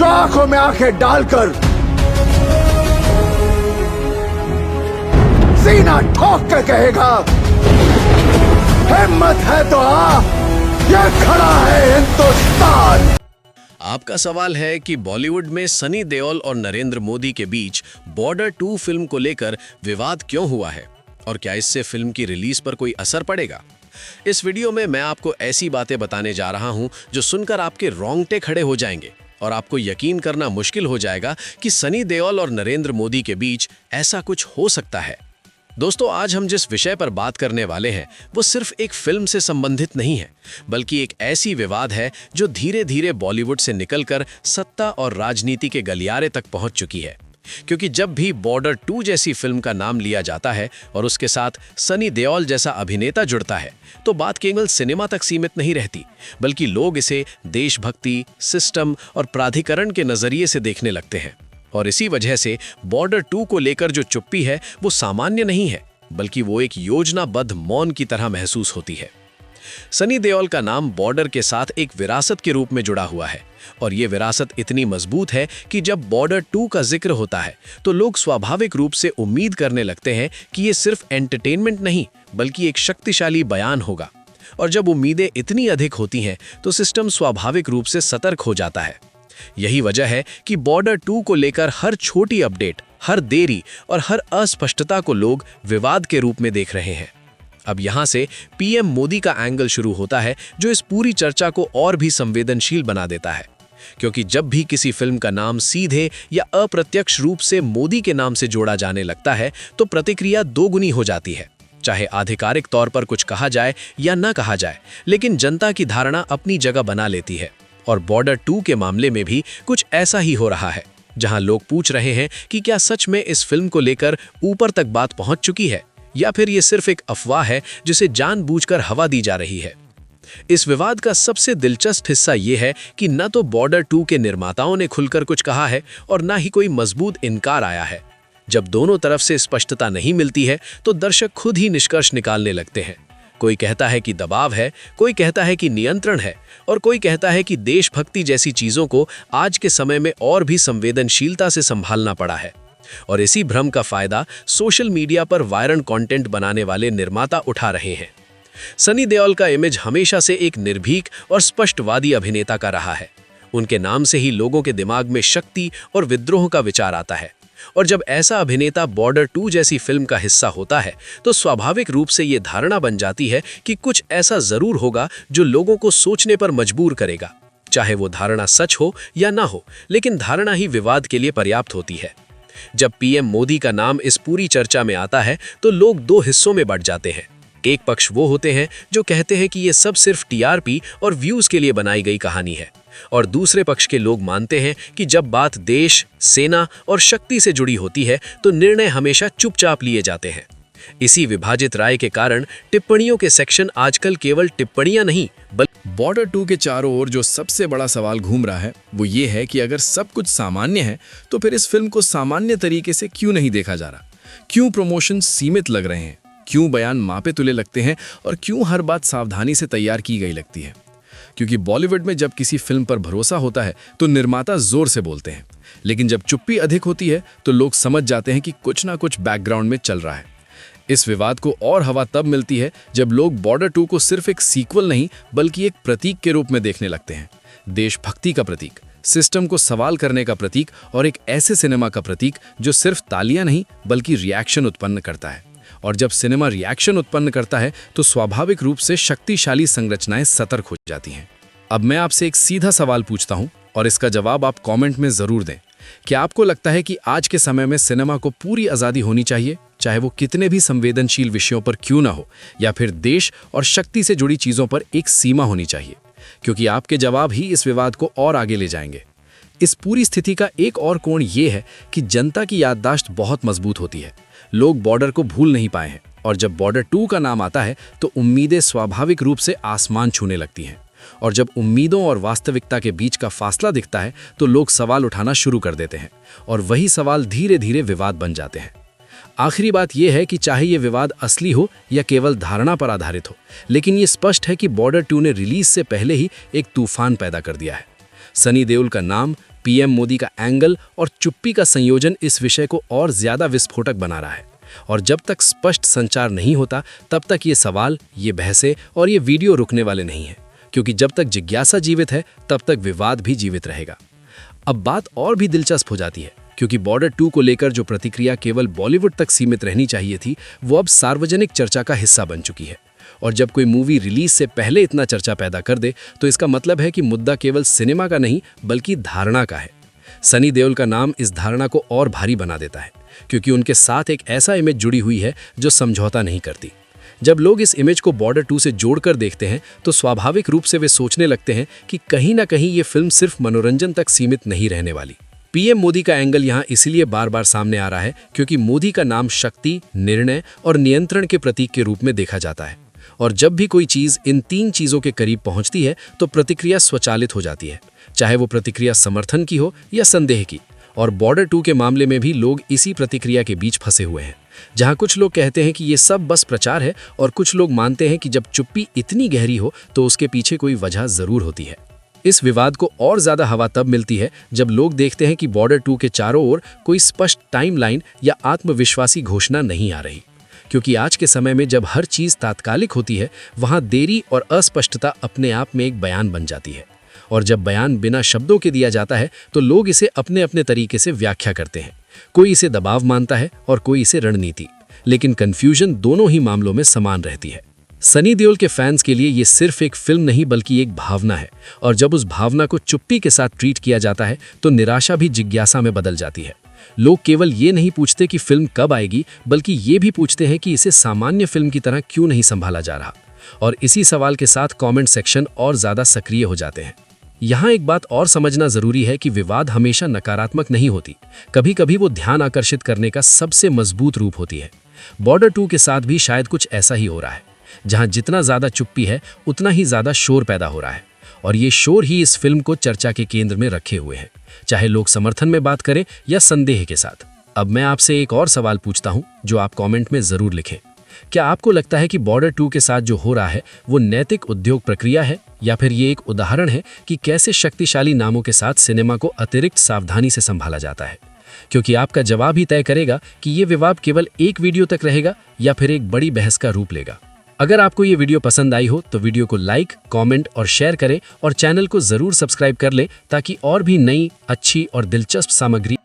जो आंखों में आंखें डालकर सीना ठोक के कहेगा, हिम्मत है तो आ, ये खड़ा है हिंदुस्तान। आपका सवाल है कि बॉलीवुड में सनी देओल और नरेंद्र मोदी के बीच बॉर्डर 2 फिल्म को लेकर विवाद क्यों हुआ है और क्या इससे फिल्म की रिलीज पर कोई असर पड़ेगा। इस वीडियो में मैं आपको ऐसी बातें बताने जा रहा हूं जो सुनकर आपके रोंगटे खड़े हो जाएंगे और आपको यकीन करना मुश्किल हो जाएगा कि सनी देओल और नरेंद्र मोदी के बीच ऐसा कुछ हो सकता है। दोस्तों, आज हम जिस विषय पर बात करने वाले हैं वो सिर्फ एक फिल्म से संबंधित नहीं है, बल्कि एक ऐसी विवाद है जो धीरे धीरे बॉलीवुड से निकलकर सत्ता और राजनीति के गलियारे तक पहुंच चुकी है। क्योंकि जब भी बॉर्डर 2 जैसी फिल्म का नाम लिया जाता है और उसके साथ सनी देओल जैसा अभिनेता जुड़ता है, तो बात केवल सिनेमा तक सीमित नहीं रहती, बल्कि लोग इसे देशभक्ति, सिस्टम और प्राधिकरण के नजरिए से देखने लगते हैं। और इसी वजह से बॉर्डर 2 को लेकर जो चुप्पी है वो सामान्य नहीं है, बल्कि वो एक योजनाबद्ध मौन की तरह महसूस होती है। सनी देओल का नाम बॉर्डर के साथ एक विरासत के रूप में जुड़ा हुआ है और ये विरासत इतनी मजबूत है कि जब बॉर्डर 2 का जिक्र होता है तो लोग स्वाभाविक रूप से उम्मीद करने लगते हैं कि ये सिर्फ एंटरटेनमेंट नहीं बल्कि एक शक्तिशाली बयान होगा। और जब उम्मीदें इतनी अधिक होती हैं तो सिस्टम स्वाभाविक रूप से सतर्क हो जाता है। यही वजह है कि बॉर्डर 2 को लेकर हर छोटी अपडेट, हर देरी और हर अस्पष्टता को लोग विवाद के रूप में देख रहे हैं। अब यहां से पीएम मोदी का एंगल शुरू होता है जो इस पूरी चर्चा को और भी संवेदनशील बना देता है। क्योंकि जब भी किसी फिल्म का नाम सीधे या अप्रत्यक्ष रूप से मोदी के नाम से जोड़ा जाने लगता है तो प्रतिक्रिया दोगुनी हो जाती है। चाहे आधिकारिक तौर पर कुछ कहा जाए या न कहा जाए, लेकिन जनता की धारणा अपनी जगह बना लेती है। और बॉर्डर 2 के मामले में भी कुछ ऐसा ही हो रहा है, जहां लोग पूछ रहे हैं कि क्या सच में इस फिल्म को लेकर ऊपर तक बात पहुंच चुकी है या फिर ये सिर्फ एक अफवाह है जिसे जानबूझकर हवा दी जा रही है। इस विवाद का सबसे दिलचस्प हिस्सा ये है कि न तो बॉर्डर 2 के निर्माताओं ने खुलकर कुछ कहा है और न ही कोई मजबूत इनकार आया है। जब दोनों तरफ से स्पष्टता नहीं मिलती है तो दर्शक खुद ही निष्कर्ष निकालने लगते हैं। कोई कहता है कि दबाव है, कोई कहता है कि नियंत्रण है और कोई कहता है कि देशभक्ति जैसी चीजों को आज के समय में और भी संवेदनशीलता से संभालना पड़ा है। और इसी भ्रम का फायदा सोशल मीडिया पर वायरल कंटेंट बनाने वाले निर्माता उठा रहे हैं। सनी देओल का इमेज हमेशा से एक निर्भीक और स्पष्टवादी अभिनेता का रहा है। उनके नाम से ही लोगों के दिमाग में शक्ति और विद्रोह का विचार आता है। और जब ऐसा अभिनेता बॉर्डर 2 जैसी फिल्म का हिस्सा होता है तो स्वाभाविक रूप से ये धारणा बन जाती है कि कुछ ऐसा जरूर होगा जो लोगों को सोचने पर मजबूर करेगा। चाहे वो धारणा सच हो या ना हो, लेकिन धारणा ही विवाद के लिए पर्याप्त होती है। जब पीएम मोदी का नाम इस पूरी चर्चा में आता है तो लोग दो हिस्सों में बंट जाते हैं। एक पक्ष वो होते हैं जो कहते हैं कि ये सब सिर्फ टीआरपी और व्यूज के लिए बनाई गई कहानी है, और दूसरे पक्ष के लोग मानते हैं कि जब बात देश, सेना और शक्ति से जुड़ी होती है तो निर्णय हमेशा चुपचाप लिए जाते हैं। इसी विभाजित राय के कारण टिप्पणियों के सेक्शन आजकल केवल टिप्पणियां नहीं बल्कि बॉर्डर 2 के चारों ओर जो सबसे बड़ा सवाल घूम रहा है वो ये है कि अगर सब कुछ सामान्य है तो फिर इस फिल्म को सामान्य तरीके से क्यों नहीं देखा जा रहा। क्यों प्रमोशन सीमित लग रहे हैं, क्यों बयान मापे तुले लगते हैं और क्यों हर बात सावधानी से तैयार की गई लगती है। क्योंकि बॉलीवुड में जब किसी फिल्म पर भरोसा होता है तो निर्माता जोर से बोलते हैं, लेकिन जब चुप्पी अधिक होती है तो लोग समझ जाते हैं कि कुछ ना कुछ बैकग्राउंड में चल रहा है। इस विवाद को और हवा तब मिलती है जब लोग बॉर्डर 2 को सिर्फ एक सीक्वल नहीं बल्कि एक प्रतीक के रूप में देखने लगते हैं। देशभक्ति का प्रतीक, सिस्टम को सवाल करने का प्रतीक और एक ऐसे सिनेमा का प्रतीक जो सिर्फ तालियां नहीं बल्कि रिएक्शन उत्पन्न करता है। और जब सिनेमा रिएक्शन उत्पन्न करता है तो स्वाभाविक रूप से शक्तिशाली संरचनाएं सतर्क हो जाती हैं। अब मैं आपसे एक सीधा सवाल पूछता हूं और इसका जवाब आप कमेंट में जरूर दें। क्या आपको लगता है कि आज के समय में सिनेमा को पूरी आज़ादी होनी चाहिए, चाहे वो कितने भी संवेदनशील विषयों पर क्यों ना हो, या फिर देश और शक्ति से जुड़ी चीज़ों पर एक सीमा होनी चाहिए? क्योंकि आपके जवाब ही इस विवाद को और आगे ले जाएंगे। इस पूरी स्थिति का एक और कोण ये है कि जनता की याददाश्त बहुत मजबूत होती है। लोग बॉर्डर को भूल नहीं पाए हैं और जब बॉर्डर 2 का नाम आता है तो उम्मीदें स्वाभाविक रूप से आसमान छूने लगती हैं। और जब उम्मीदों और वास्तविकता के बीच का फासला दिखता है तो लोग सवाल उठाना शुरू कर देते हैं और वही सवाल धीरे धीरे विवाद बन जाते हैं। आखिरी बात यह है कि चाहे ये विवाद असली हो या केवल धारणा पर आधारित हो, लेकिन ये स्पष्ट है कि बॉर्डर 2 ने रिलीज से पहले ही एक तूफान पैदा कर दिया है। सनी देओल का नाम, पीएम मोदी का एंगल और चुप्पी का संयोजन इस विषय को और ज्यादा विस्फोटक बना रहा है। और जब तक स्पष्ट संचार नहीं होता तब तक ये सवाल, ये बहसें और ये वीडियो रुकने वाले नहीं हैं, क्योंकि जब तक जिज्ञासा जीवित है तब तक विवाद भी जीवित रहेगा। अब बात और भी दिलचस्प हो जाती है, क्योंकि बॉर्डर 2 को लेकर जो प्रतिक्रिया केवल बॉलीवुड तक सीमित रहनी चाहिए थी, वो अब सार्वजनिक चर्चा का हिस्सा बन चुकी है। और जब कोई मूवी रिलीज से पहले इतना चर्चा पैदा कर दे तो इसका मतलब है कि मुद्दा केवल सिनेमा का नहीं बल्कि धारणा का है। सनी देओल का नाम इस धारणा को और भारी बना देता है, क्योंकि उनके साथ एक ऐसा इमेज जुड़ी हुई है जो समझौता नहीं करती। जब लोग इस इमेज को बॉर्डर 2 से जोड़कर देखते हैं तो स्वाभाविक रूप से वे सोचने लगते हैं कि कहीं ना कहीं ये फिल्म सिर्फ मनोरंजन तक सीमित नहीं रहने वाली। पीएम मोदी का एंगल यहाँ इसलिए बार बार सामने आ रहा है क्योंकि मोदी का नाम शक्ति, निर्णय और नियंत्रण के प्रतीक के रूप में देखा जाता है। और जब भी कोई चीज़ इन 3 चीज़ों के करीब पहुंचती है तो प्रतिक्रिया स्वचालित हो जाती है, चाहे वो प्रतिक्रिया समर्थन की हो या संदेह की। और बॉर्डर 2 के मामले में भी लोग इसी प्रतिक्रिया के बीच फंसे हुए हैं, जहां कुछ लोग कहते हैं कि ये सब बस प्रचार है और कुछ लोग मानते हैं कि जब चुप्पी इतनी गहरी हो तो उसके पीछे कोई वजह जरूर होती है। इस विवाद को और ज्यादा हवा तब मिलती है जब लोग देखते हैं कि बॉर्डर 2 के चारों ओर कोई स्पष्ट टाइमलाइन या आत्मविश्वासी घोषणा नहीं आ रही, क्योंकि आज के समय में जब हर चीज़ तात्कालिक होती है वहाँ देरी और अस्पष्टता अपने आप में एक बयान बन जाती है। और जब बयान बिना शब्दों के दिया जाता है तो लोग इसे अपने अपने तरीके से व्याख्या करते हैं। कोई इसे दबाव मानता है और कोई इसे रणनीति, लेकिन कन्फ्यूजन दोनों ही मामलों में समान रहती है। सनी देओल के फैंस के लिए ये सिर्फ एक फिल्म नहीं बल्कि एक भावना है, और जब उस भावना को चुप्पी के साथ ट्रीट किया जाता है तो निराशा भी जिज्ञासा में बदल जाती है। लोग केवल ये नहीं पूछते कि फिल्म कब आएगी, बल्कि ये भी पूछते हैं कि इसे सामान्य फिल्म की तरह क्यों नहीं संभाला जा रहा। और इसी सवाल के साथ कमेंट सेक्शन और ज़्यादा सक्रिय हो जाते हैं। यहाँ एक बात और समझना जरूरी है कि विवाद हमेशा नकारात्मक नहीं होती, कभी कभी वो ध्यान आकर्षित करने का सबसे मजबूत रूप होती है। बॉर्डर 2 के साथ भी शायद कुछ ऐसा ही हो रहा है, जहाँ जितना ज़्यादा चुप्पी है उतना ही ज़्यादा शोर पैदा हो रहा है, और ये शोर ही इस फिल्म को चर्चा के केंद्र में रखे हुए है, चाहे लोग समर्थन में बात करें या संदेह के साथ। अब मैं आपसे एक और सवाल पूछता हूं जो आप कमेंट में जरूर लिखें। क्या आपको लगता है कि बॉर्डर 2 के साथ जो हो रहा है वो नैतिक उद्योग प्रक्रिया है, या फिर ये एक उदाहरण है कि कैसे शक्तिशाली नामों के साथ सिनेमा को अतिरिक्त सावधानी से संभाला जाता है? क्योंकि आपका जवाब ही तय करेगा कि ये विवाद केवल एक वीडियो तक रहेगा या फिर एक बड़ी बहस का रूप लेगा। अगर आपको ये वीडियो पसंद आई हो तो वीडियो को लाइक, कमेंट और शेयर करें, और चैनल को जरूर सब्सक्राइब कर लें ताकि और भी नई, अच्छी और दिलचस्प सामग्री